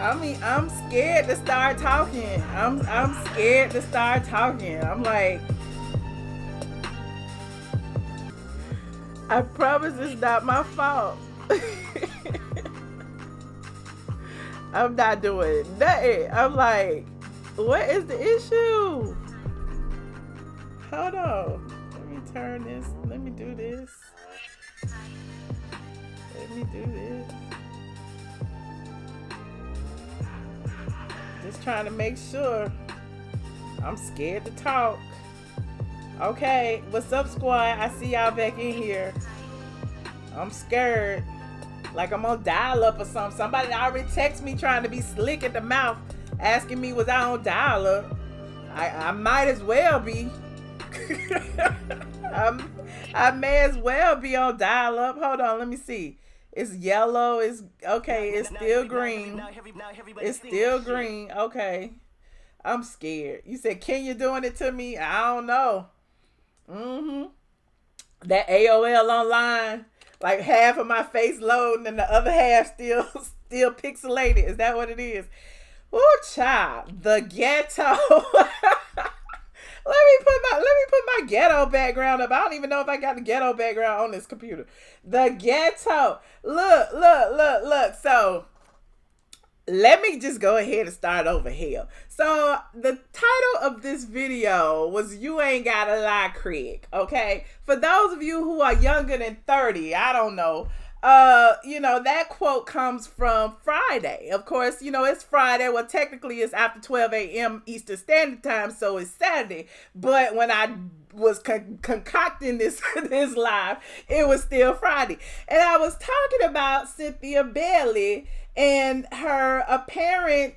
I mean, I'm scared to start talking. I'm scared to start talking. I'm like, I promise it's not my fault. I'm not doing nothing. I'm like, what is the issue? Hold on. Let me turn this. Let me do this. Let me do this. Just trying to make sure. I'm scared to talk. Okay, what's up, squad? I see y'all back in here. I'm scared. Like I'm on dial up or something. Somebody already text me trying to be slick at the mouth, asking me was I on dial up. I might as well be. I may as well be on dial up. Hold on, let me see. It's yellow. It's okay. It's still green. It's still green. Okay. I'm scared. You said Kenya doing it to me? I don't know. Mm-hmm. That AOL online, like half of my face loading and the other half still pixelated. Is that what it is? Oh, child, the ghetto. Let me put my ghetto background up. I don't even know if I got the ghetto background on this computer. The ghetto. Look. So let me just go ahead and start over here. So the title of this video was "You Ain't Gotta Lie, Craig." Okay, for those of you who are younger than 30, I don't know. That quote comes from Friday. Of course, it's Friday. Well, technically it's after 12 a.m. Eastern Standard Time, so it's Saturday. But when I was concocting this this live, it was still Friday. And I was talking about Cynthia Bailey and her apparently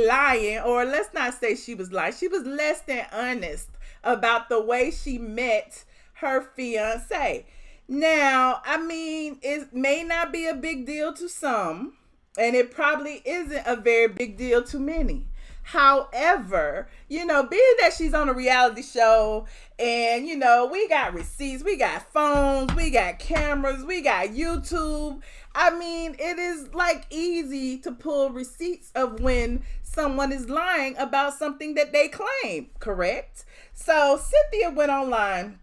lying, or let's not say she was lying. She was less than honest about the way she met her fiance. Now, I mean, it may not be a big deal to some, and it probably isn't a very big deal to many. However, being that she's on a reality show and, we got receipts, we got phones, we got cameras, we got YouTube. I mean, it is like easy to pull receipts of when someone is lying about something that they claim, correct? So Cynthia went online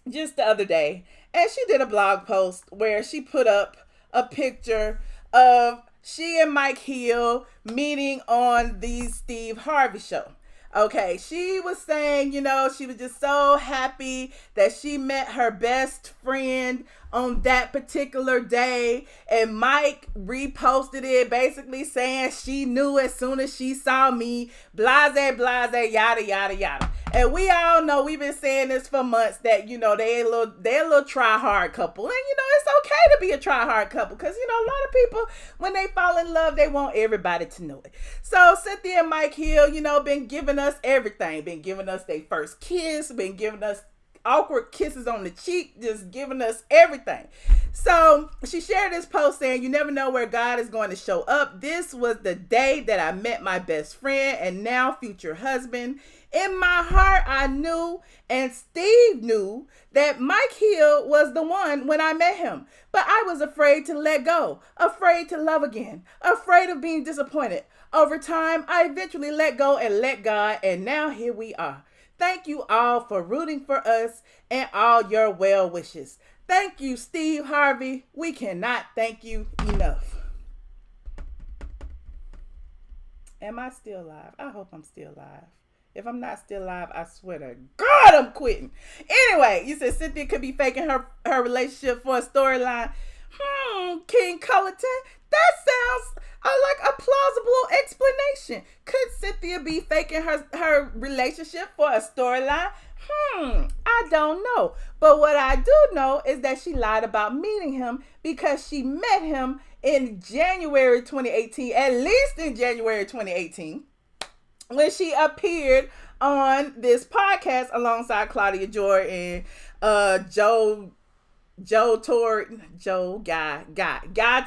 just the other day and she did a blog post where she put up a picture of she and Mike Hill meeting on the Steve Harvey show. Okay, she was saying, she was just so happy that she met her best friend on that particular day. And Mike reposted it basically saying she knew as soon as she saw me, blase, yada, yada, yada. And we all know, we've been saying this for months, that, they're a little try-hard couple. And, it's okay to be a try-hard couple because, a lot of people, when they fall in love, they want everybody to know it. So Cynthia and Mike Hill, been giving us everything. Been giving us their first kiss, been giving us awkward kisses on the cheek, just giving us everything. So she shared this post saying, "You never know where God is going to show up. This was the day that I met my best friend and now future husband. In my heart, I knew, and Steve knew, that Mike Hill was the one when I met him. But I was afraid to let go, afraid to love again, afraid of being disappointed. Over time, I eventually let go and let God, and now here we are. Thank you all for rooting for us and all your well wishes. Thank you, Steve Harvey. We cannot thank you enough." Am I still live? I hope I'm still live. If I'm not still live, I swear to God, I'm quitting. Anyway, you said Cynthia could be faking her relationship for a storyline. King Cullerton, that sounds like a plausible explanation. Could Cynthia be faking her relationship for a storyline? I don't know. But what I do know is that she lied about meeting him because she met him in January 2018, at least in January 2018, when she appeared on this podcast alongside Claudia Joy and Guy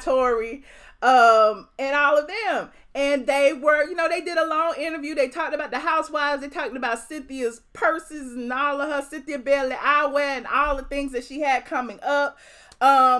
Torrey, and all of them. And they were, they did a long interview. They talked about the housewives. They talked about Cynthia's purses and all of her Cynthia Bailey eyewear and all the things that she had coming up.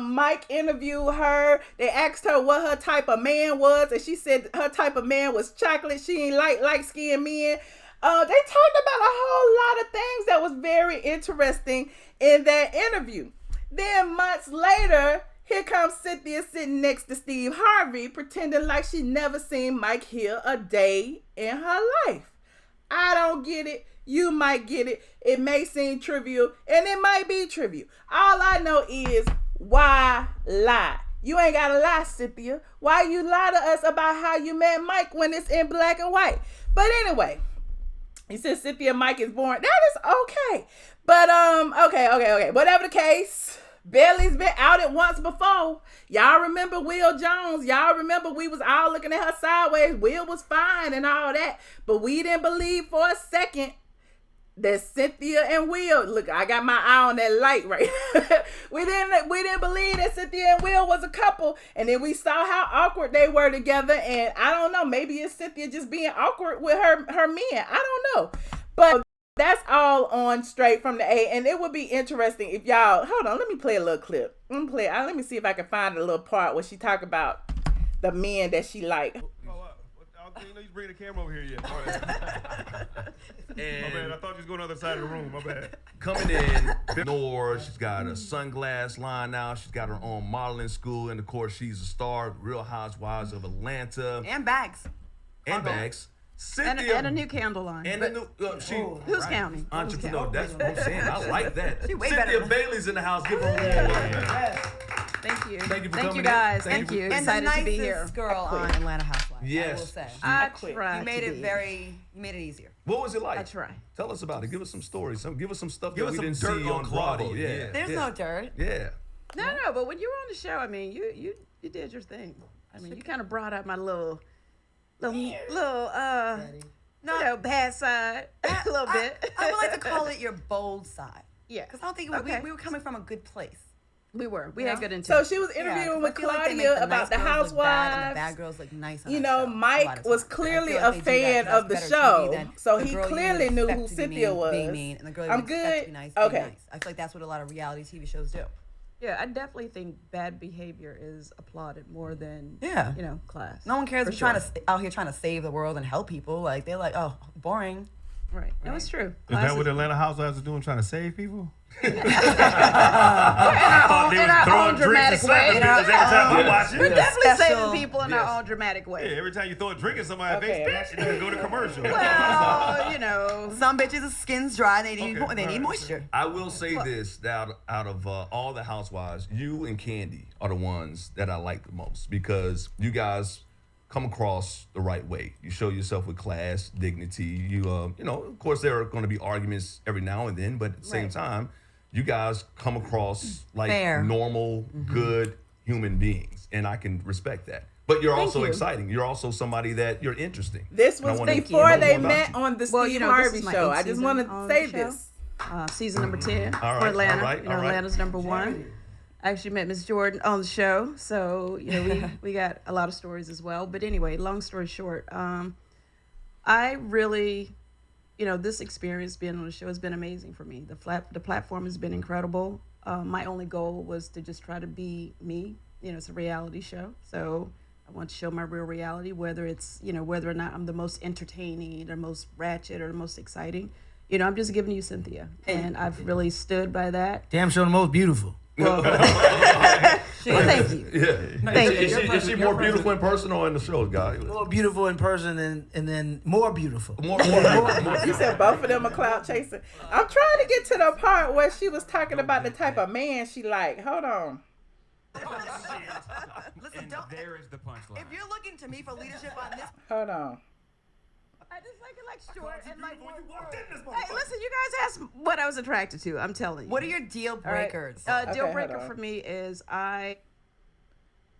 Mike interviewed her. They asked her what her type of man was, and she said her type of man was chocolate. She ain't like light-skinned men. They talked about a whole lot of things that was very interesting in that interview. Then months later, here comes Cynthia sitting next to Steve Harvey, pretending like she never seen Mike Hill a day in her life. I don't get it. You might get it. It may seem trivial, and it might be trivial. All I know is, why lie? You ain't gotta lie, Cynthia. Why you lie to us about how you met Mike when it's in black and white? But anyway, he said Cynthia and Mike is born. That is okay. But okay. Whatever the case, Bailey's been outed once before. Y'all remember Will Jones? Y'all remember we was all looking at her sideways. Will was fine and all that, but we didn't believe for a second that Cynthia and Will, look, I got my eye on that light right. we didn't believe that Cynthia and Will was a couple, and then we saw how awkward they were together, and I don't know, maybe it's Cynthia just being awkward with her men. I don't know. But that's all on Straight from the A, and it would be interesting if y'all, hold on, let me play a little clip. Let me see if I can find a little part where she talk about the men that she like. You know you bring the camera over here yet. And my bad, I thought you was going to the other side of the room. My bad. Coming in, she's got a sunglass line now. She's got her own modeling school, and of course she's a star, Real Housewives of Atlanta. And bags. Cynthia, and a new candle line. And a new, who's counting? Entrepreneur. That's what I'm saying. I like that. She way Cynthia better. Bailey's in the house. Give her a warm Thank you. Thank you for Thank coming you guys. in. Thank you. And Excited to be here. Girl on Atlanta Housewives. Yes. I will say. I tried. You made it you made it easier. What was it like? I try. Tell us about it. Give us some stories. Give us some stuff Give that us we some didn't dirt see on on Bravo. Claudia. Yeah. There's no dirt. Yeah. No, but when you were on the show, I mean, you did your thing. I mean, you kind of brought out my little bad side a little bit. I would like to call it your bold side. Yeah. Because I don't think we were coming from a good place. We were. We had good intent. So she was interviewing with Claudia about the housewives. The bad girls look nice. You know, Mike was clearly a fan of the show, so he clearly knew who Cynthia was. I'm good. Okay. I feel like that's what a lot of reality TV shows do. Yeah, I definitely think bad behavior is applauded more than class. No one cares if you're out here trying to save the world and help people. Like they're like, oh, boring. Right. No, it's true. Is that what Atlanta Housewives are doing, trying to save people? In our own dramatic way. We're definitely saving people in our own dramatic way. Yeah, every time you throw a drink in somebody's face, you can go to commercial. Well, some bitches' skin's dry and they need moisture. I will say this, that out of all the housewives, you and Candy are the ones that I like the most because you guys come across the right way. You show yourself with class, dignity. You of course there are going to be arguments every now and then, but at the same time, you guys come across like normal, good human beings, and I can respect that. But you're also exciting. You're also somebody that you're interesting. This was before they met on the Steve Harvey show. I just want to say this. Season number 10 for Atlanta. Atlanta's number 1. I actually met Miss Jordan on the show, so we got a lot of stories as well. But anyway, long story short, I really, this experience being on the show has been amazing for me. The platform has been incredible. My only goal was to just try to be me. It's a reality show, so I want to show my real reality, whether it's whether or not I'm the most entertaining, or most ratchet, or the most exciting. I'm just giving you Cynthia, and I've really stood by that. Damn sure the most beautiful. Well, thank you. Yeah. Thank you. Is she more beautiful in person or in the show, guy? More beautiful in person and then more beautiful. More You said both of them are clout chasing. I'm trying to get to the part where she was talking about the type of man she like. Hold on. Listen, there is the punchline. If you're looking to me for leadership on this, Hold on. I just like it short and like. Hey, listen, you guys asked what I was attracted to. I'm telling you. what are your deal breakers? Deal Okay, breaker hold on. for me is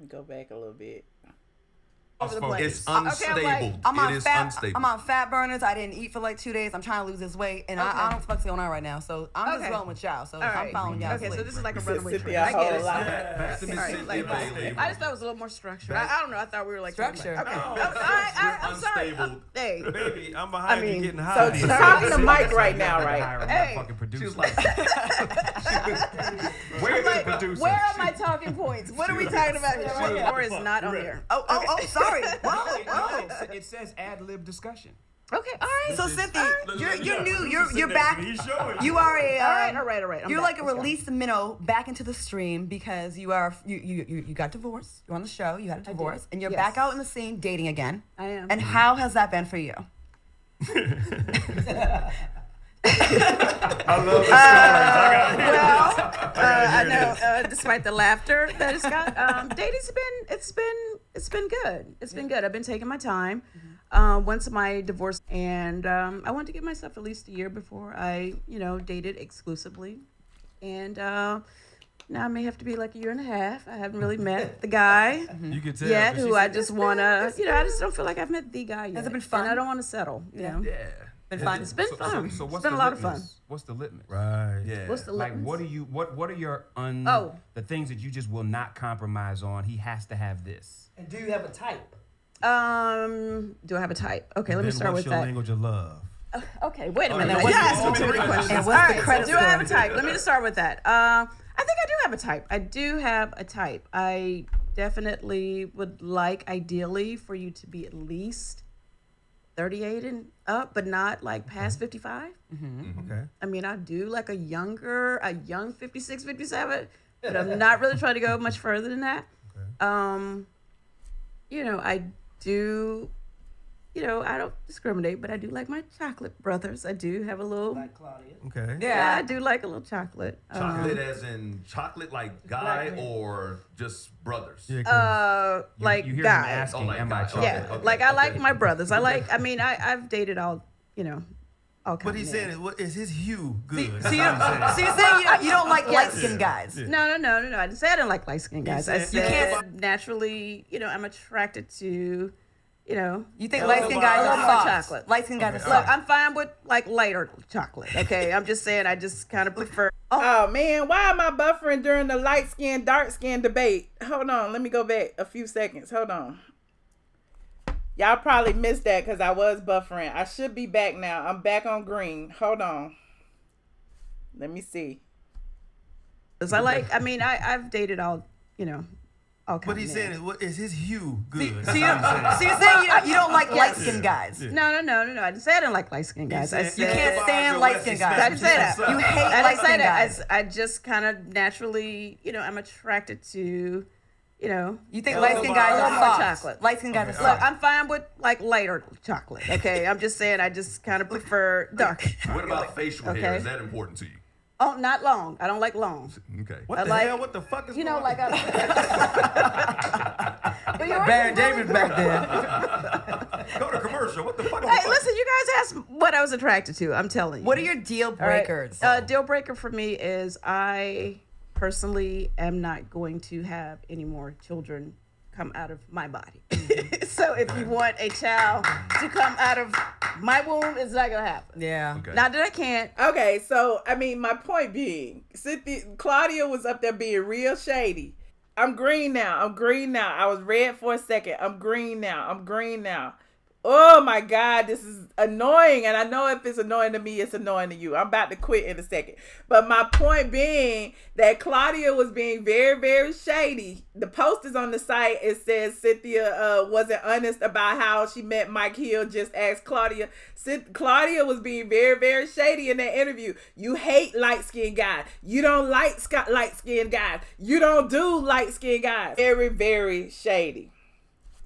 Go back a little bit. over the place. It's unstable. It is unstable. I'm on fat burners. I didn't eat for like 2 days. I'm trying to lose this weight, and I don't know what the fuck's going on right now. So I'm just rolling with y'all. So I'm following y'all. Okay, so this is like a runaway train. I get it. I just thought it was a little more structured. I don't know. I thought we were like structured. Okay. I'm sorry. Hey, Baby, I'm behind you getting high. So she's talking to Mike right now, right? Hey. Fucking producer. She was like, where's the producer? where are my talking points? What are we talking about here? Or is not on here. Oh, sorry. Whoa. It says ad-lib discussion. Okay, all right. So Cynthia, you're new. You're back. He's showing You are a. All right. You're like a released minnow back into the stream because you got divorced. You're on the show. You had a divorce, and you're back out in the scene dating again. I am. And how has that been for you? I love the stories. I know. Despite the laughter that it's got, dating's been good. It's been good. I've been taking my time. Once my divorce, and I wanted to give myself at least a year before I, dated exclusively, and now I may have to be like a year and a half. I haven't really met the guy You can tell. yet, who I just wanna, I just don't feel like I've met the guy yet. Has it been fun? And I don't want to settle. Yeah. Been fun. It's been fun. So It's what's been a the lot of litmus? fun. What's the litmus? Right. Yeah. What's the like? litmus? What are your the things that you just will not compromise on? He has to have this. And do you have a type? Do I have a type? Okay, let me start with What's your that. language of love? Okay, wait a minute. no, You what's asked the- me too many questions. And All what's the right, credit so do I have a score? type? Let me just start with that. I think I do have a type. I do have a type. I definitely would like, ideally, for you to be at least 38 and up, but not like past 55. Okay. I mean, I do like a young 56, 57, but I'm not really trying to go much further than that. Okay. I do, I don't discriminate, but I do like my chocolate brothers. I do have a little, Like Claudia. Okay. yeah, I do like a little chocolate. chocolate as in chocolate like guy or just brothers? Yeah, 'cause Like you hear guy. him asking, Oh, like am I guy. chocolate? Yeah, Okay, like I like okay. my brothers. I've dated all kinds But he's of saying men. is his hue good? So you're saying you don't like light-skinned guys? Yeah. No. I didn't say I didn't like light skinned guys. I said- You said can't- naturally, I'm attracted to, You think light-skinned guys a little are more soft? chocolate. Light-skinned guys are Okay, soft. Look, I'm fine with like lighter chocolate. Okay, I'm just saying I just kind of prefer. Oh man, why am I buffering during the light skin, dark skin debate? Hold on, let me go back a few seconds. Hold on. Y'all probably missed that because I was buffering. I should be back now. I'm back on green. Hold on. Let me see. I've dated all kinds But he's of men. saying is his hue good? So you're saying you don't like light-skinned guys? No. I didn't say I didn't like light skinned guys. I said You can't stand light-skinned I guys. didn't say that. You hate I didn't say light-skinned that. guys. I just kind of naturally, I'm attracted to, You think A light-skinned little guys more are soft? chocolate. Light-skinned guys are Okay, soft. Look, I'm fine with like lighter chocolate. Okay, I'm just saying I just kind of prefer dark. What about facial hair? Okay. Is that important to you? Oh, not long. I don't like long. Okay. What I the like- hell? What the fuck is You know, going like on? But you're Baron David back there. Go to commercial. What the fuck? Hey, listen, you guys asked what I was attracted to. I'm telling you. What are your deal All right. breakers? Deal breaker for me is I personally am not going to have any more children come out of my body. So if you want a child to come out of my womb, it's not gonna happen. Yeah. Okay. Not that I can't. Okay, so my point being, Claudia was up there being real shady. I'm green now. I was red for a second. I'm green now. Oh my God, this is annoying. And I know if it's annoying to me, it's annoying to you. I'm about to quit in a second. But my point being that Claudia was being very, very shady. The post is on the site. It says Cynthia wasn't honest about how she met Mike Hill. Just asked Claudia. Claudia was being very, very shady in that interview. You hate light-skinned guys. You don't like light-skinned guys. You don't do light-skinned guys. Very, very shady.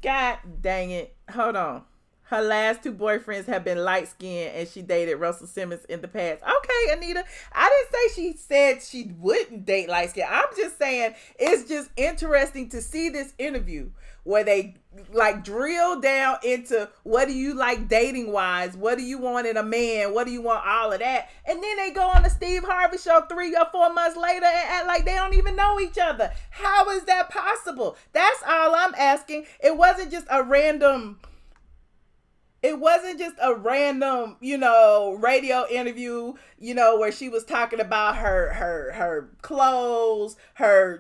God dang it. Hold on. Her last 2 boyfriends have been light-skinned, and she dated Russell Simmons in the past. Okay, Anita. I didn't say she said she wouldn't date light-skinned. I'm just saying it's just interesting to see this interview where they like drill down into what do you like dating-wise, what do you want in a man, what do you want, all of that. And then they go on the Steve Harvey show 3 or 4 months later and act like they don't even know each other. How is that possible? That's all I'm asking. It wasn't just a random, radio interview, where she was talking about her clothes, her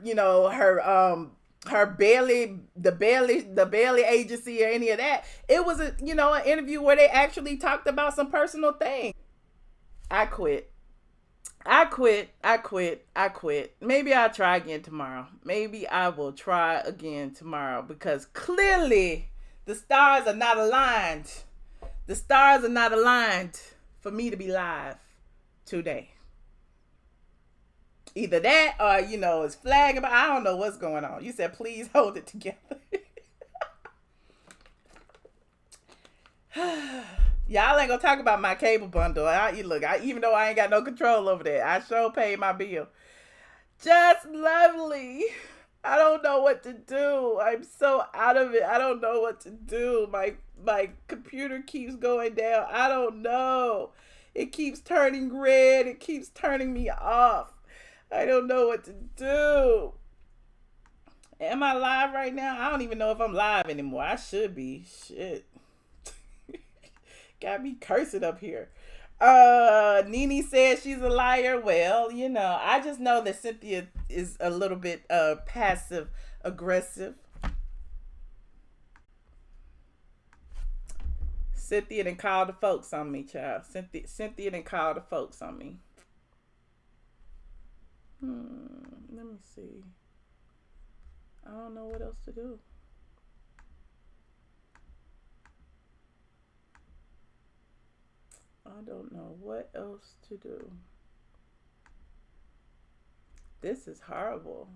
Bailey, the Bailey agency or any of that. It was an interview where they actually talked about some personal things. I quit. Maybe I'll try again tomorrow. Maybe I will try again tomorrow because clearly the stars are not aligned. The stars are not aligned for me to be live today. Either that or, it's flagging, but I don't know what's going on. You said, please hold it together. Y'all ain't gonna talk about my cable bundle. Even though I ain't got no control over that, I sure paid my bill. Just lovely. I don't know what to do. I'm so out of it. I don't know what to do. My computer keeps going down. I don't know. It keeps turning red. It keeps turning me off. I don't know what to do. Am I live right now? I don't even know if I'm live anymore. I should be. Shit. Got me cursing up here. Nene says she's a liar. Well, I just know that Cynthia is a little bit passive aggressive. Cynthia done called the folks on me, child. Cynthia done called the folks on me. Let me see. I don't know what else to do. I don't know what else to do. This is horrible.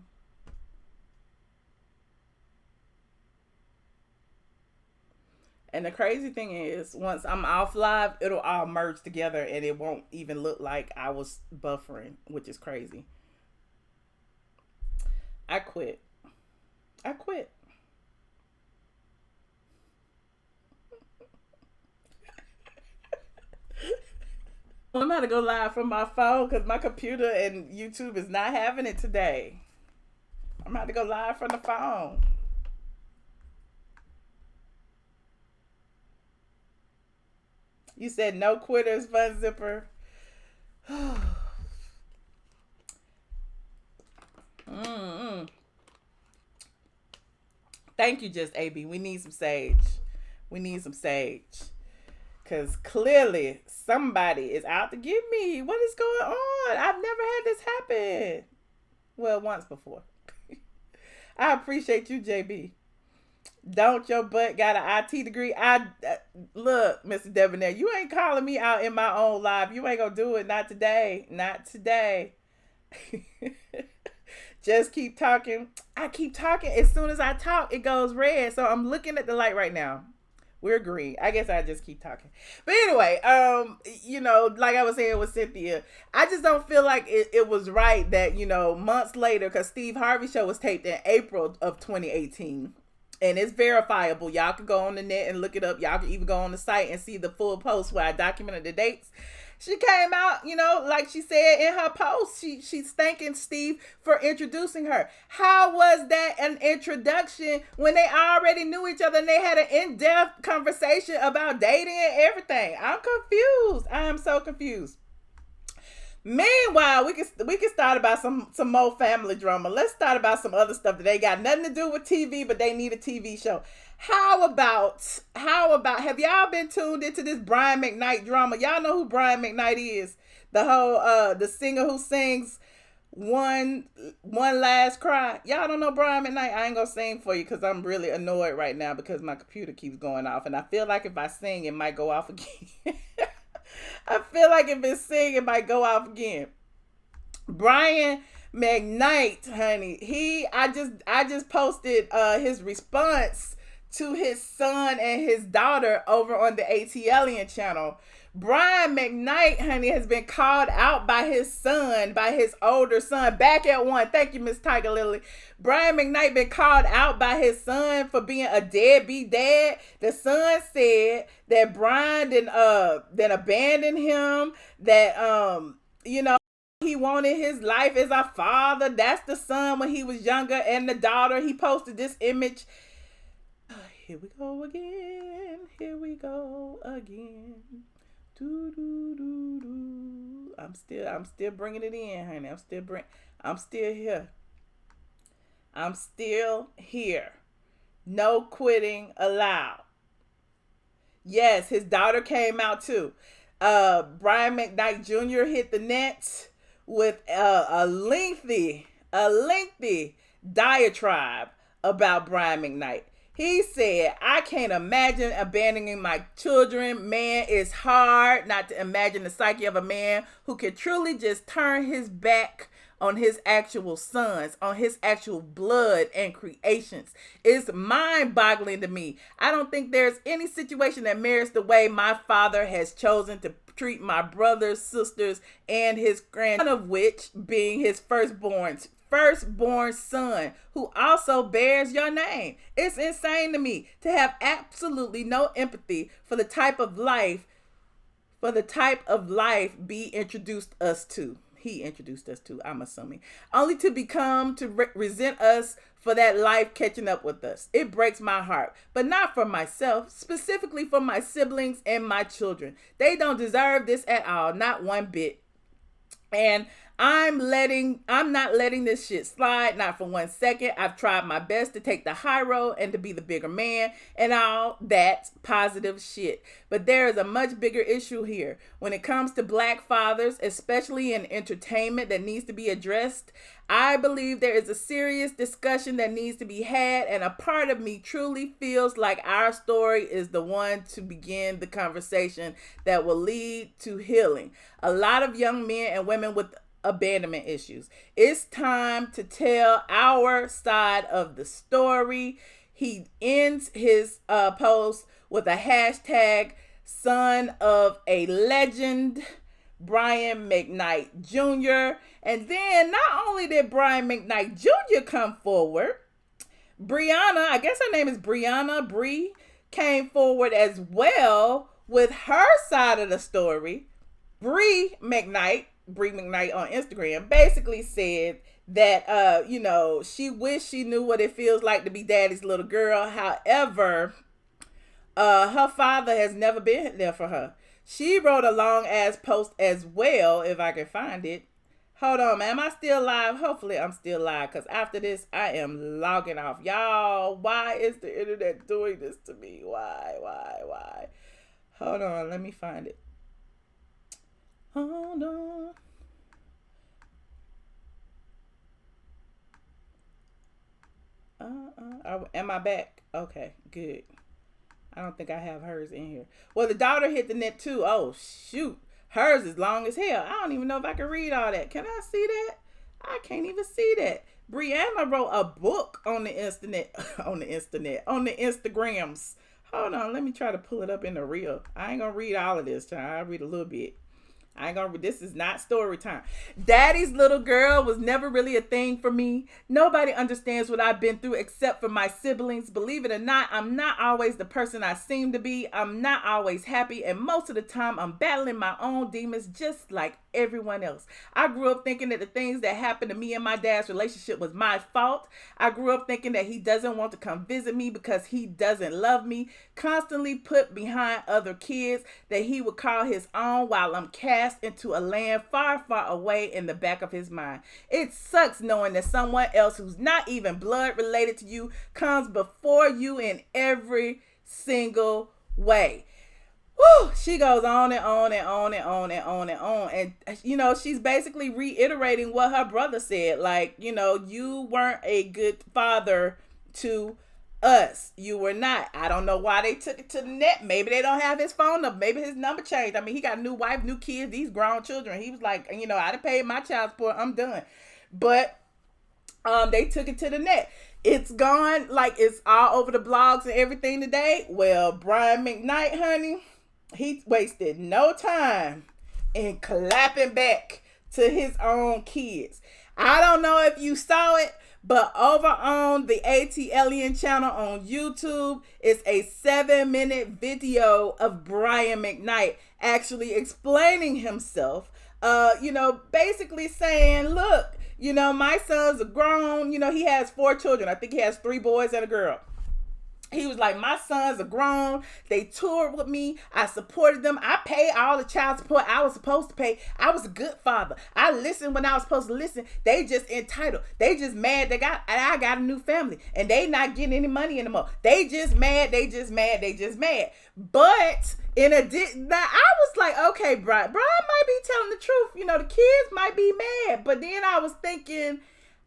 And the crazy thing is, once I'm off live, it'll all merge together and it won't even look like I was buffering, which is crazy. I quit. I'm about to go live from my phone because my computer and YouTube is not having it today. I'm about to go live from the phone. You said no quitters, Fun Zipper. Thank you, Just AB. We need some sage. Because clearly somebody is out to get me. What is going on? I've never had this happen. Well, once before. I appreciate you, JB. Don't your butt got an IT degree? Look, Mr. Debonair, you ain't calling me out in my own live. You ain't gonna do it. Not today. Just keep talking. I keep talking. As soon as I talk, it goes red. So I'm looking at the light right now. We're green. I guess I just keep talking. But anyway, like I was saying with Cynthia, I just don't feel like it was right that, months later, because Steve Harvey show was taped in April of 2018. And it's verifiable. Y'all can go on the net and look it up. Y'all can even go on the site and see the full post where I documented the dates. She came out, like she said in her post, she's thanking Steve for introducing her. How was that an introduction when they already knew each other and they had an in-depth conversation about dating and everything? I'm confused. I am so confused. Meanwhile, we can start about some more family drama. Let's start about some other stuff that they got nothing to do with TV, but they need a TV show. How about have y'all been tuned into this Brian McKnight drama? Y'all know who Brian McKnight is? The whole the singer who sings One Last Cry. Y'all don't know Brian McKnight? I ain't gonna sing for you because I'm really annoyed right now because my computer keeps going off and I feel like if I sing it might go off again. I feel like if it's sing, it might go off again. Brian McKnight, honey. I just posted his response to his son and his daughter over on the iamATLien channel. Brian McKnight, honey, has been called out by his son, by his older son, back at one. Thank you, Miss Tiger Lily. Brian McKnight been called out by his son for being a deadbeat dad. The son said that Brian then abandoned him, that, he wanted his life as a father. That's the son when he was younger, and the daughter. He posted this image. Here we go again. Here we go again. I'm still bringing it in, honey. I'm still here. I'm still here. No quitting allowed. Yes, his daughter came out too. Brian McKnight Jr. hit the net with a lengthy diatribe about Brian McKnight. He said, I can't imagine abandoning my children. Man, it's hard not to imagine the psyche of a man who can truly just turn his back on his actual sons, on his actual blood and creations. It's mind-boggling to me. I don't think there's any situation that merits the way my father has chosen to treat my brothers, sisters, and his grandson, one of which being his firstborn son, who also bears your name. It's insane to me to have absolutely no empathy for the type of life be introduced us to. He introduced us to, I'm assuming, only to become to resent us for that life catching up with us. It breaks my heart, but not for myself, specifically for my siblings and my children. They don't deserve this at all, not one bit. And I'm not letting this shit slide, not for 1 second. I've tried my best to take the high road and to be the bigger man and all that positive shit. But there is a much bigger issue here when it comes to Black fathers, especially in entertainment, that needs to be addressed. I believe there is a serious discussion that needs to be had, and a part of me truly feels like our story is the one to begin the conversation that will lead to healing. A lot of young men and women with abandonment issues. It's time to tell our side of the story. He ends his post with a hashtag, son of a legend, Brian McKnight Jr. And then not only did Brian McKnight Jr. come forward, Brianna, I guess her name is Brianna, Bree, came forward as well with her side of the story. Bree McKnight on Instagram basically said that, she wished she knew what it feels like to be daddy's little girl. However, her father has never been there for her. She wrote a long ass post as well, if I can find it. Hold on, man. Am I still live? Hopefully I'm still live, because after this, I am logging off. Y'all, why is the internet doing this to me? Why? Hold on, let me find it. Hold on. Am I back? Okay, good. I don't think I have hers in here. Well, the daughter hit the net too. Oh, shoot. Hers is long as hell. I don't even know if I can read all that. Can I see that? I can't even see that. Brianna wrote a book on the Instagrams. Hold on, let me try to pull it up in the reel. I ain't gonna read all of this time. I'll read a little bit. This is not story time. Daddy's little girl was never really a thing for me. Nobody understands what I've been through except for my siblings. Believe it or not, I'm not always the person I seem to be. I'm not always happy, and most of the time I'm battling my own demons just like everyone else. I grew up thinking that the things that happened to me and my dad's relationship was my fault. I grew up thinking that he doesn't want to come visit me because he doesn't love me. Constantly put behind other kids that he would call his own while I'm cast into a land far, far away in the back of his mind. It sucks knowing that someone else who's not even blood related to you comes before you in every single way. Woo! She goes on and on and on and on and on and on. And, she's basically reiterating what her brother said. Like, you weren't a good father to us. You were not. I don't know why they took it to the net. Maybe they don't have his phone number. Maybe his number changed. I mean, he got a new wife, new kids, these grown children. He was like, I done paid my child support. I'm done. But they took it to the net. it's gone, like it's all over the blogs and everything today. Well, Brian McKnight, honey, he wasted no time in clapping back to his own kids. I don't know if you saw it, but over on the iamATLien channel on YouTube, it's a 7-minute video of Brian McKnight actually explaining himself. Basically saying, look, my sons are grown. He has 4 children. I think he has 3 boys and a girl. He was like, my sons are grown. They toured with me. I supported them. I paid all the child support I was supposed to pay. I was a good father. I listened when I was supposed to listen. They just entitled. They just mad. I got a new family and they not getting any money anymore. They just mad. But in addition, now I was like, okay, Brian might be telling the truth. The kids might be mad. But then I was thinking,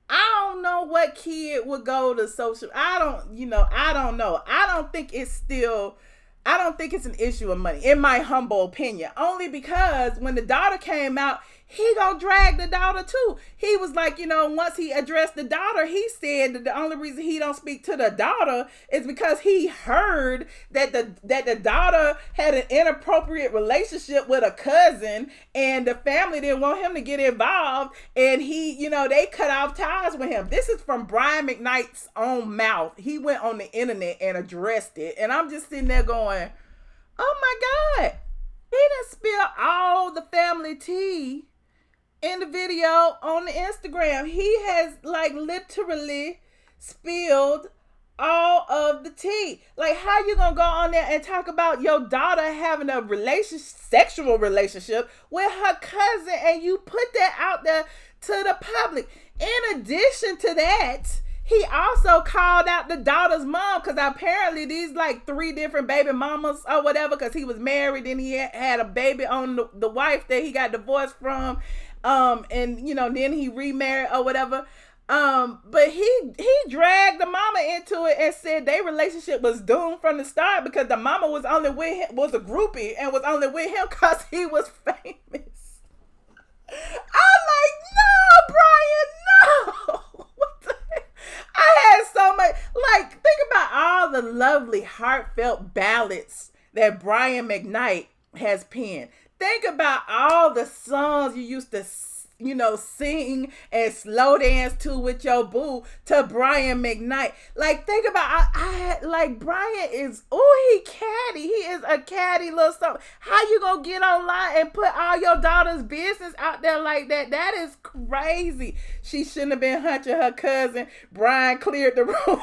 I don't know what kid would go to social. I don't know. I don't think it's an issue of money, in my humble opinion. Only because when the daughter came out, he gonna drag the daughter too. He was like, once he addressed the daughter, he said that the only reason he don't speak to the daughter is because he heard that the daughter had an inappropriate relationship with a cousin, and the family didn't want him to get involved, and he, they cut off ties with him. This is from Brian McKnight's own mouth. He went on the internet and addressed it, and I'm just sitting there going, oh my God, he done spilled all the family tea in the video on the Instagram. He has literally spilled all of the tea. Like, how you gonna go on there and talk about your daughter having a sexual relationship with her cousin, and you put that out there to the public? In addition to that, he also called out the daughter's mom, because apparently these 3 different baby mamas or whatever, because he was married and he had a baby on the wife that he got divorced from. Then he remarried or whatever. But he dragged the mama into it and said their relationship was doomed from the start because the mama was only with him, was a groupie, and was only with him because he was famous. I'm like, no, Brian, no. What the heck? I had so much, think about all the lovely, heartfelt ballads that Brian McKnight has penned. Think about all the songs you used to, sing and slow dance to with your boo to Brian McKnight. Think about, Brian is, he catty. He is a catty little something. How you gonna get online and put all your daughter's business out there like that? That is crazy. She shouldn't have been hunching her cousin. Brian cleared the room.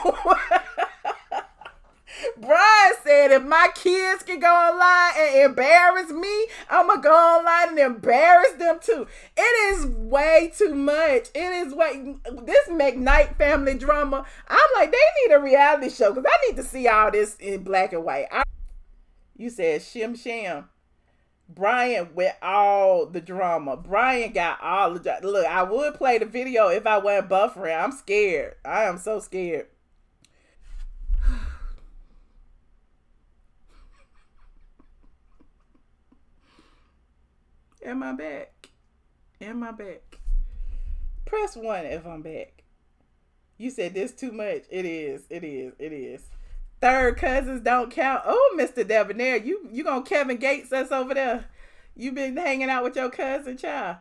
Brian said, if my kids can go online and embarrass me, I'm going to go online and embarrass them too. It is way too much. This McKnight family drama, I'm like, they need a reality show because I need to see all this in black and white. You said shim sham. Brian with all the drama. Brian got all the drama. Look, I would play the video if I wasn't buffering. I'm scared. I am so scared. Am I back? Press 1 if I'm back. You said this too much. It is. Third cousins don't count. Oh, Mr. Debonair, you gonna Kevin Gates us over there? You been hanging out with your cousin, child.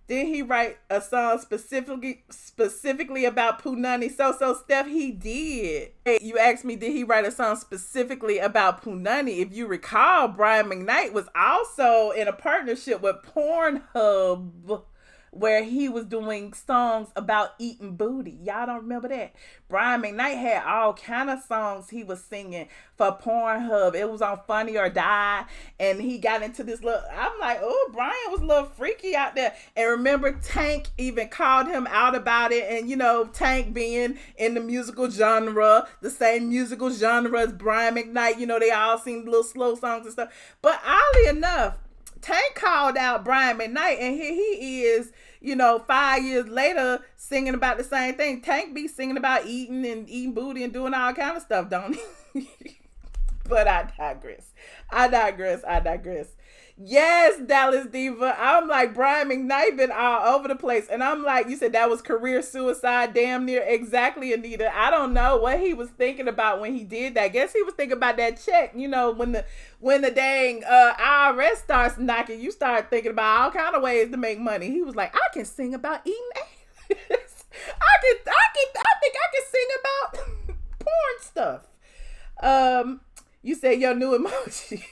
Did he write a song specifically about Punani? So Steph, he did. Hey, you asked me, did he write a song specifically about Punani? If you recall, Brian McKnight was also in a partnership with Pornhub, where he was doing songs about eating booty. Y'all don't remember that? Brian McKnight had all kind of songs he was singing for Pornhub. It was on Funny or Die, and he got into this little, I'm like, oh, Brian was a little freaky out there. And remember, Tank even called him out about it, and Tank being in the musical genre, the same musical genre as Brian McKnight, they all sing little slow songs and stuff. But oddly enough, Tank called out Brian McKnight, and here he is, 5 years later singing about the same thing. Tank be singing about eating booty and doing all kind of stuff, don't he? But I digress. Yes, Dallas Diva. I'm like, Brian McKnight been all over the place. And I'm like, you said that was career suicide, damn near. Exactly, Anita. I don't know what he was thinking about when he did that. I guess he was thinking about that check. You know, when the dang IRS starts knocking, you start thinking about all kind of ways to make money. He was like, I can sing about eating ass. I think I can sing about porn stuff. You said your new emoji.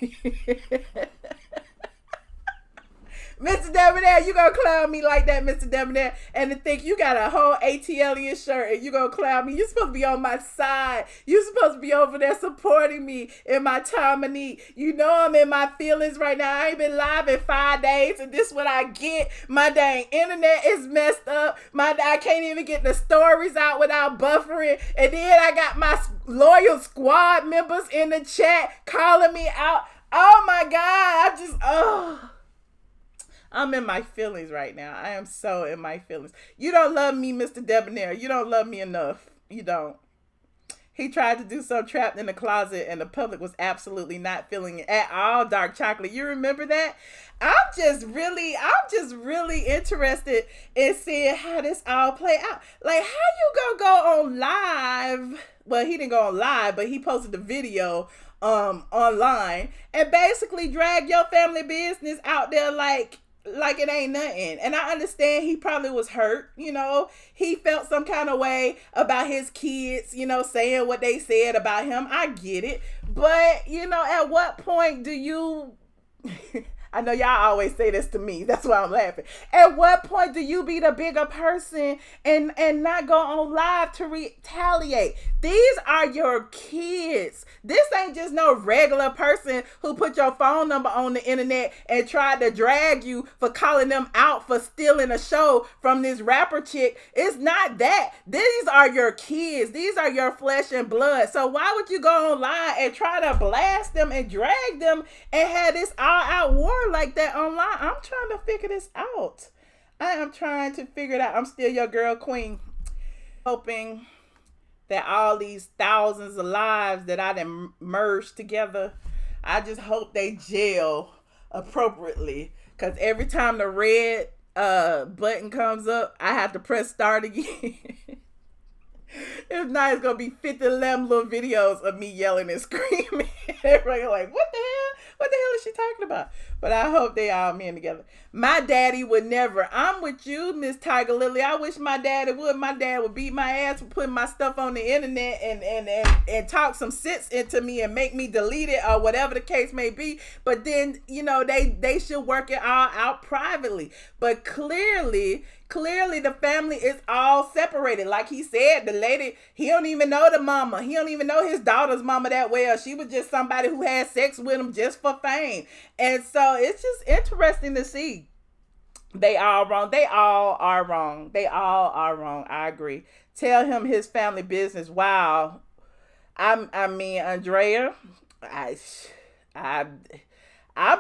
Mr. Debonair, you gonna clown me like that, Mr. Debonair, and to think you got a whole ATLien shirt and you gonna clown me. You supposed to be on my side. You supposed to be over there supporting me in my time of need. You know I'm in my feelings right now. I ain't been live in 5 days, and this what I get. My dang internet is messed up. I can't even get the stories out without buffering, and then I got my loyal squad members in the chat calling me out. Oh my God, I'm in my feelings right now. I am so in my feelings. You don't love me, Mr. Debonair. You don't love me enough. You don't. He tried to do some trapped in the closet, and the public was absolutely not feeling it at all. Dark chocolate. You remember that? I'm just really interested in seeing how this all play out. Like, how you gonna go on live? Well, he didn't go on live, but he posted the video online and basically drag your family business out there like it ain't nothing. And I understand he probably was hurt, you know. He felt some kind of way about his kids, you know, saying what they said about him. I get it. But, you know, at what point do you... I know y'all always say this to me. That's why I'm laughing. At what point do you be the bigger person and not go on live to retaliate? These are your kids. This ain't just no regular person who put your phone number on the internet and tried to drag you for calling them out for stealing a show from this rapper chick. It's not that. These are your kids. These are your flesh and blood. So why would you go online and try to blast them and drag them and have this all-out war like that online? I'm trying to figure this out. I am trying to figure it out. I'm still your girl queen, hoping that all these thousands of lives that I done merged together, I just hope they jail appropriately, because every time the red button comes up, I have to press start again. If not, it's gonna be 50 little videos of me yelling and screaming. Everybody like, what the hell? What the hell is she talking about? But I hope they all men together. My daddy would never. I'm with you, Miss Tiger Lily. I wish my daddy would. My dad would beat my ass for putting my stuff on the internet and talk some sense into me and make me delete it or whatever the case may be. But then, you know, they should work it all out privately. But clearly the family is all separated. Like he said, the lady, he don't even know the mama. He don't even know his daughter's mama that well. She was just somebody who had sex with him just for fame. And so it's just interesting to see. They all wrong. They all are wrong. They all are wrong. I agree. Tell him his family business. Wow. I mean, Andrea, I'm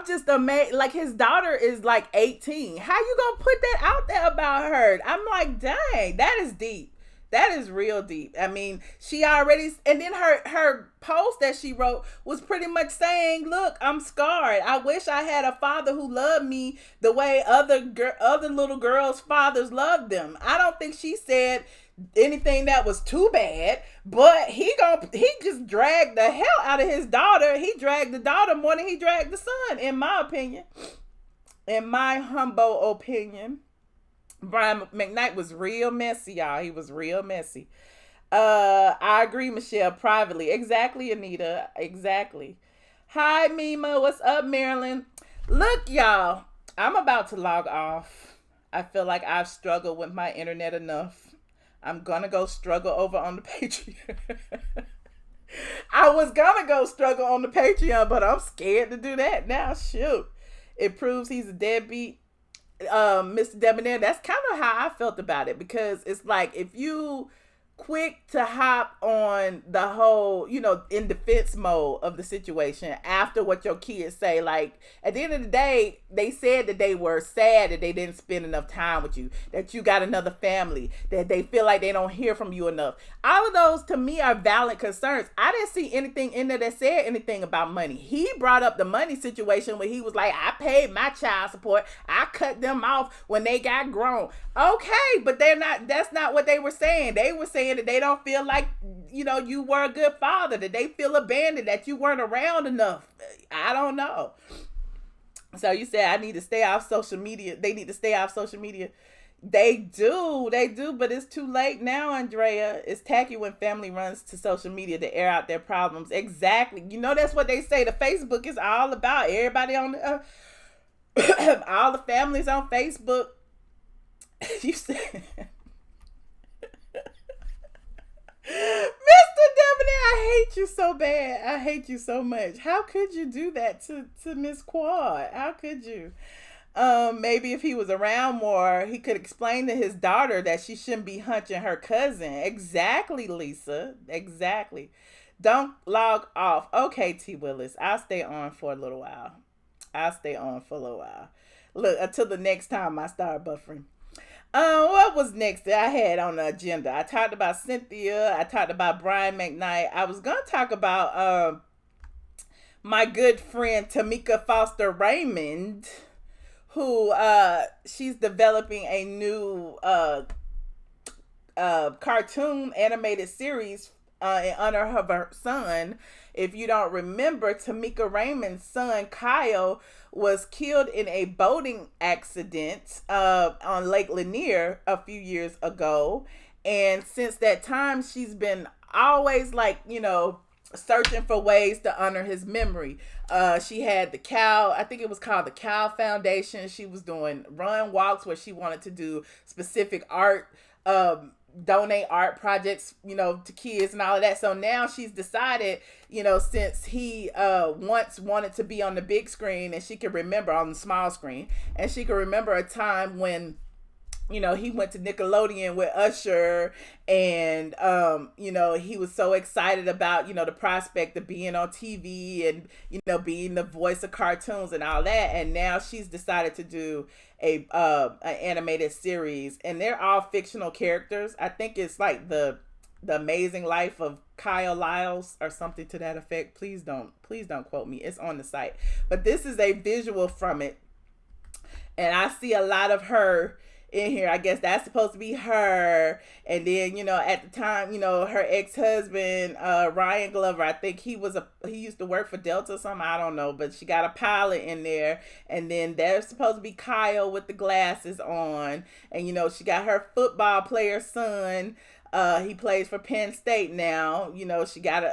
just amazed. Like, his daughter is like 18. How you gonna put that out there about her? I'm like, dang, that is deep. That is real deep. I mean, she already, and then her post that she wrote was pretty much saying, look, I'm scarred. I wish I had a father who loved me the way other little girls' fathers loved them. I don't think she said anything that was too bad, but he just dragged the hell out of his daughter. He dragged the daughter more than he dragged the son, in my opinion. In my humble opinion. Brian McKnight was real messy, y'all. He was real messy. I agree, Michelle, privately. Exactly, Anita. Exactly. Hi, Mima. What's up, Marilyn? Look, y'all, I'm about to log off. I feel like I've struggled with my internet enough. I'm gonna go struggle over on the Patreon. I was gonna go struggle on the Patreon, but I'm scared to do that now. Shoot. It proves he's a deadbeat. Mr. Debonair, that's kind of how I felt about it, because it's like, if you quick to hop on the whole, in defense mode of the situation after what your kids say. Like, at the end of the day, they said that they were sad that they didn't spend enough time with you, that you got another family, that they feel like they don't hear from you enough. All of those, to me, are valid concerns. I didn't see anything in there that said anything about money. He brought up the money situation where he was like, I paid my child support. I cut them off when they got grown. Okay, but that's not what they were saying. They were saying that they don't feel like, you were a good father, that they feel abandoned, that you weren't around enough. I don't know. So you said I need to stay off social media. They need to stay off social media. They do, but it's too late now, Andrea. It's tacky when family runs to social media to air out their problems. Exactly. That's what they say. The Facebook is all about everybody on all the families on Facebook. You said, Mr. Debonair, I hate you so bad. I hate you so much. How could you do that to Miss Quad? How could you? Maybe if he was around more, he could explain to his daughter that she shouldn't be hunching her cousin. Exactly, Lisa. Exactly. Don't log off. Okay, T. Willis. I'll stay on for a little while. Look, until the next time I start buffering. What was next that I had on the agenda? I talked about Cynthia. I talked about Brian McKnight. I was going to talk about my good friend Tamika Foster Raymond, who she's developing a new cartoon animated series in honor of her son. If you don't remember, Tamika Raymond's son, Kyle, was killed in a boating accident on Lake Lanier a few years ago. And since that time, she's been always searching for ways to honor his memory. She had the Cal, I think it was called the Cal Foundation. She was doing run walks where she wanted to do specific art, donate art projects, to kids and all of that. So now she's decided, since he once wanted to be on the big screen and she can remember on the small screen, and she can remember a time when he went to Nickelodeon with Usher, and he was so excited about the prospect of being on TV and being the voice of cartoons and all that. And now she's decided to do an animated series, and they're all fictional characters. I think it's like the Amazing Life of Kyle Lyles or something to that effect. Please don't quote me. It's on the site, but this is a visual from it, and I see a lot of her in here. I guess that's supposed to be her. And then, at the time, her ex-husband, Ryan Glover, I think he used to work for Delta or something, I don't know, but she got a pilot in there. And then there's supposed to be Kyle with the glasses on. And, she got her football player son. He plays for Penn State now. She got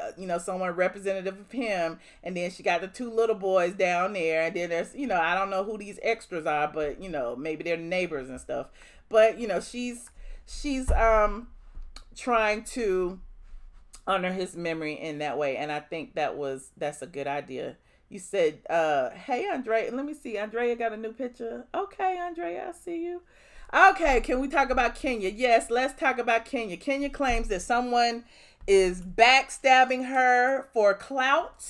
someone representative of him, and then she got the two little boys down there, and then there's, I don't know who these extras are, but maybe they're neighbors and stuff. But she's trying to honor his memory in that way, and I think that's a good idea. You said, hey, Andrea, let me see. Andrea got a new picture. Okay, Andrea, I see you. Okay, can we talk about Kenya? Yes, let's talk about Kenya. Kenya claims that someone is backstabbing her for clout.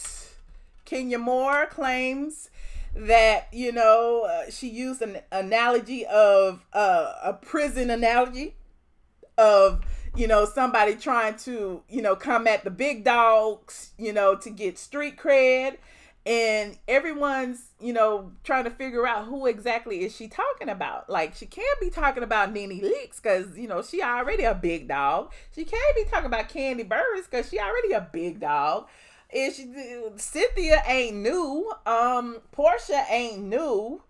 Kenya Moore claims that, she used an analogy of a prison analogy of, somebody trying to, come at the big dogs, to get street cred. And everyone's, trying to figure out who exactly is she talking about. Like, she can't be talking about Nene Leakes because, she already a big dog. She can't be talking about Candy Burris because she already a big dog. Cynthia ain't new. Portia ain't new.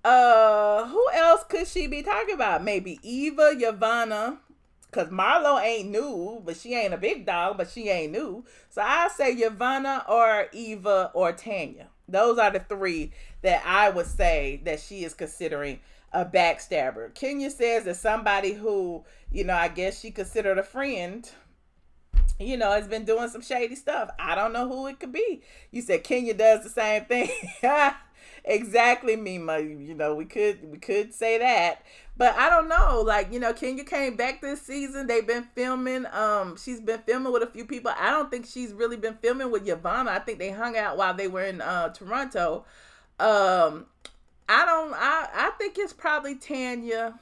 Who else could she be talking about? Maybe Eva, Yvonne. Because Marlo ain't new, but she ain't a big dog, but she ain't new. So I say Yvonne or Eva or Tanya. Those are the three that I would say that she is considering a backstabber. Kenya says that somebody who, I guess she considered a friend, has been doing some shady stuff. I don't know who it could be. You said Kenya does the same thing. Exactly, Mima. We could say that. But I don't know. Like, Kenya came back this season. They've been filming. She's been filming with a few people. I don't think she's really been filming with Yvonne. I think they hung out while they were in Toronto. I think it's probably Tanya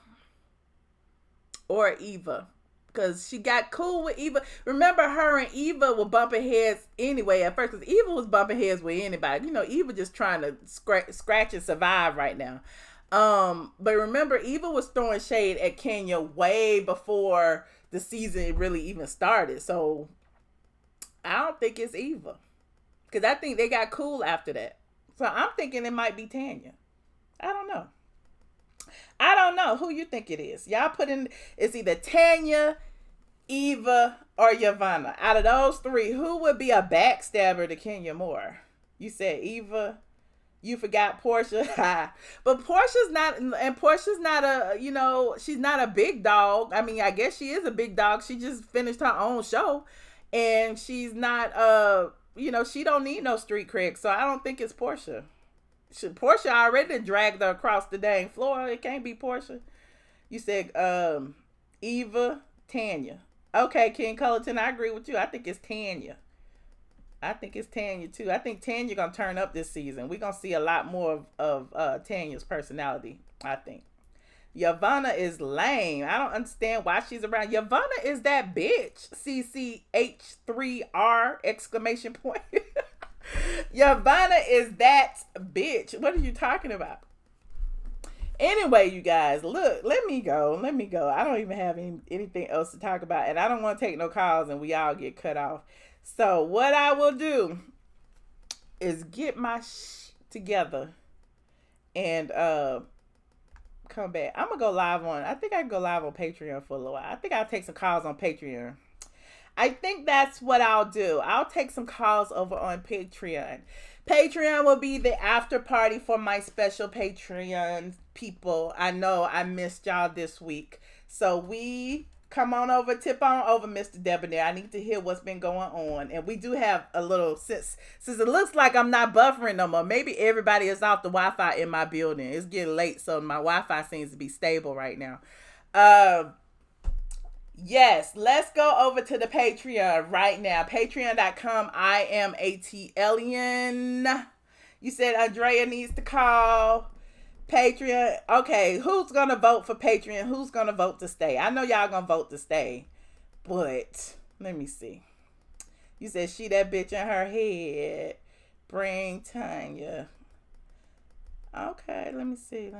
or Eva. Because she got cool with Eva. Remember, her and Eva were bumping heads anyway at first. Because Eva was bumping heads with anybody. Eva just trying to scratch and survive right now. But remember, Eva was throwing shade at Kenya way before the season really even started. So I don't think it's Eva. Because I think they got cool after that. So I'm thinking it might be Tanya. I don't know. Who you think it is? Y'all put in, it's either Tanya, Eva, or Yvonne. Out of those three, who would be a backstabber to Kenya more? You said Eva. You forgot Portia. But Portia's not she's not a big dog. I mean, I guess she is a big dog. She just finished her own show. And she's not, she don't need no street cred. So I don't think it's Portia. Portia already dragged her across the dang floor. It can't be Portia. You said Eva, Tanya. Okay, King Cullerton, I agree with you. I think it's Tanya. I think it's Tanya too. I think Tanya gonna turn up this season. We're gonna see a lot more of Tanya's personality, I think. Yvonne is lame. I don't understand why she's around. Yvonne is that bitch. CCH3R exclamation point. Yvonne is that bitch. What are you talking about? Anyway, you guys, look, let me go. I don't even have anything else to talk about, and I don't want to take no calls and we all get cut off. So what I will do is get my together and come back. I'm gonna go live I think I can go live on Patreon for a little while. I think I'll take some calls on Patreon. I think that's what I'll do. I'll take some calls over on Patreon. Patreon will be the after party for my special Patreon people. I know I missed y'all this week. So come on over, tip on over, Mr. Debonair. I need to hear what's been going on. And we do have a little, since it looks like I'm not buffering no more, maybe everybody is off the Wi-Fi in my building. It's getting late, so my Wi-Fi seems to be stable right now. Yes, let's go over to the Patreon right now. Patreon.com, iamATLien. You said Andrea needs to call. Patreon. Okay, who's going to vote for Patreon? Who's going to vote to stay? I know y'all going to vote to stay, but let me see. You said she that bitch in her head. Bring Tanya. Okay, let me see.